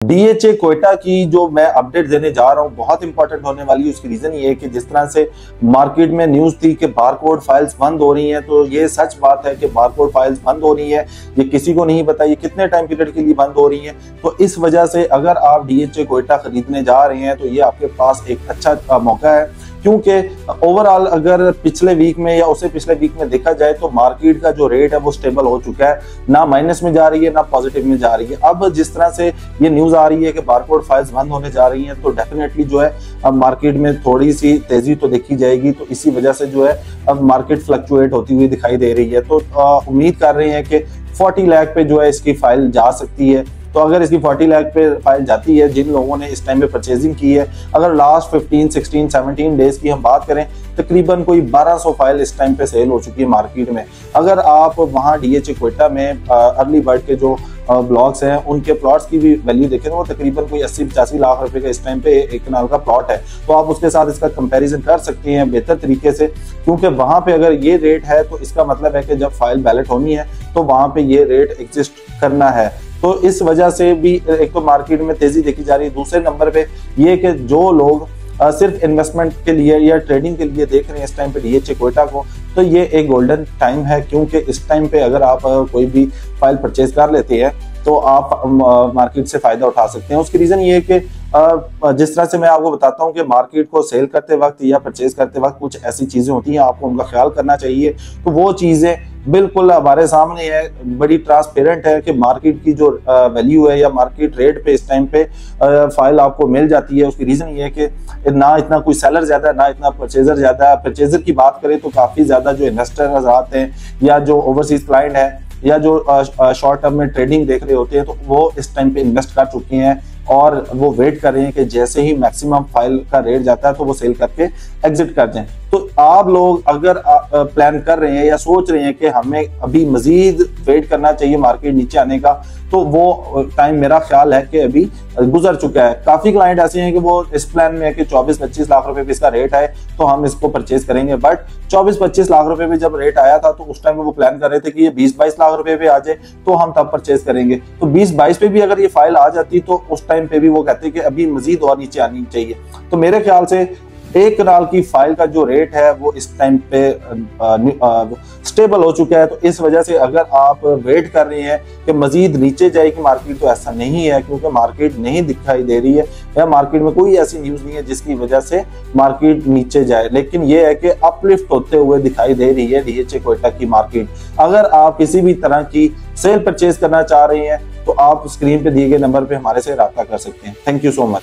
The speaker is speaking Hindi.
डीएचए कोयटा की जो मैं अपडेट देने जा रहा हूं बहुत इंपॉर्टेंट होने वाली है। उसकी रीजन ये है कि जिस तरह से मार्केट में न्यूज थी कि बारकोड फाइल्स बंद हो रही हैं, तो ये सच बात है कि बारकोड फाइल्स बंद हो रही है। ये किसी को नहीं पता ये कितने टाइम पीरियड के लिए बंद हो रही है। तो इस वजह से अगर आप डीएचए कोयटा खरीदने जा रहे हैं तो ये आपके पास एक अच्छा मौका है, क्योंकि ओवरऑल अगर पिछले वीक में या उससे पिछले वीक में देखा जाए तो मार्केट का जो रेट है वो स्टेबल हो चुका है, ना माइनस में जा रही है ना पॉजिटिव में जा रही है। अब जिस तरह से ये न्यूज आ रही है कि बारकोड फाइल्स बंद होने जा रही हैं, तो डेफिनेटली जो है अब मार्केट में थोड़ी सी तेजी तो देखी जाएगी। तो इसी वजह से जो है अब मार्केट फ्लक्चुएट होती हुई दिखाई दे रही है। तो उम्मीद कर रहे हैं कि 40 लाख पे जो है इसकी फाइल जा सकती है। तो अगर इसकी 40 लाख पे फाइल जाती है, जिन लोगों ने इस टाइम पे परचेजिंग की है, अगर लास्ट 15, 16, 17 डेज की हम बात करें, तकरीबन कोई 1200 फाइल इस टाइम पे सेल हो चुकी है मार्केट में। अगर आप वहाँ डीएचए कोयटा में अर्ली बर्ड के जो ब्लॉक्स हैं उनके प्लॉट्स की भी वैल्यू देखें, वो तकरीबन कोई 80-85 लाख रुपए का इस टाइम पे एक कनाल का प्लॉट है। तो आप उसके साथ इसका कंपैरिजन कर सकते हैं बेहतर तरीके से, क्योंकि वहां पे अगर ये रेट है तो इसका मतलब है कि जब फाइल बैलेट होनी है तो वहां पे ये रेट एग्जिस्ट करना है। तो इस वजह से भी एक तो मार्केट में तेजी देखी जा रही है। दूसरे नंबर पे ये कि जो लोग सिर्फ इन्वेस्टमेंट के लिए या ट्रेडिंग के लिए देख रहे हैं इस टाइम पे डीएचए कोयटा को, तो ये एक गोल्डन टाइम है, क्योंकि इस टाइम पे अगर आप कोई भी फाइल परचेज कर लेते हैं तो आप मार्केट से फायदा उठा सकते हैं। उसकी रीजन ये है कि जिस तरह से मैं आपको बताता हूं कि मार्केट को सेल करते वक्त या परचेज करते वक्त कुछ ऐसी चीजें होती हैं, आपको उनका ख्याल करना चाहिए। तो वो चीजें बिल्कुल हमारे सामने है, बड़ी ट्रांसपेरेंट है कि मार्केट की जो वैल्यू है या मार्केट रेट पे इस टाइम पे फाइल आपको मिल जाती है। उसकी रीजन ये है कि ना इतना कोई सेलर ज्यादा है ना इतना परचेजर ज्यादा है। परचेजर की बात करें तो काफी ज्यादा जो इन्वेस्टर हज़रात हैं या जो ओवरसीज क्लाइंट है या जो शॉर्ट टर्म में ट्रेडिंग देख रहे होते हैं, तो वो इस टाइम पे इन्वेस्ट कर चुके हैं और वो वेट कर रहे हैं कि जैसे ही मैक्सिमम फाइल का रेट जाता है तो वो सेल करके एग्जिट कर जाएं। तो आप लोग अगर प्लान कर रहे हैं या सोच रहे हैं कि हमें अभी मजीद वेट करना चाहिए मार्केट नीचे आने का, तो वो टाइम मेरा ख्याल है कि अभी गुजर चुका है। काफी क्लाइंट ऐसे हैं कि वो इस प्लान में है कि 24-25 लाख रुपए पे इसका रेट है तो हम इसको परचेज करेंगे, बट 24-25 लाख रुपए पे जब रेट आया था तो उस टाइम में वो प्लान कर रहे थे कि ये 20-22 लाख रुपए पे आ जाए तो हम तब परचेज करेंगे। तो 20-22 पे भी अगर ये फाइल आ जाती तो उस टाइम पे भी वो कहते कि अभी मजीद और नीचे आनी चाहिए। तो मेरे ख्याल से एक कनाल की फाइल का जो रेट है वो इस टाइम पे स्टेबल हो चुका है। तो इस वजह से अगर आप वेट कर रहे हैं कि मजीद नीचे जाएगी मार्केट, तो ऐसा नहीं है, क्योंकि मार्केट नहीं दिखाई दे रही है या मार्केट में कोई ऐसी न्यूज नहीं है जिसकी वजह से मार्केट नीचे जाए। लेकिन ये है कि अपलिफ्ट होते हुए दिखाई दे रही है डीएचए कोयटा की मार्केट। अगर आप किसी भी तरह की सेल परचेज करना चाह रहे हैं तो आप स्क्रीन पे दिए गए नंबर पे हमारे से राब्ता कर सकते हैं। Thank you so much.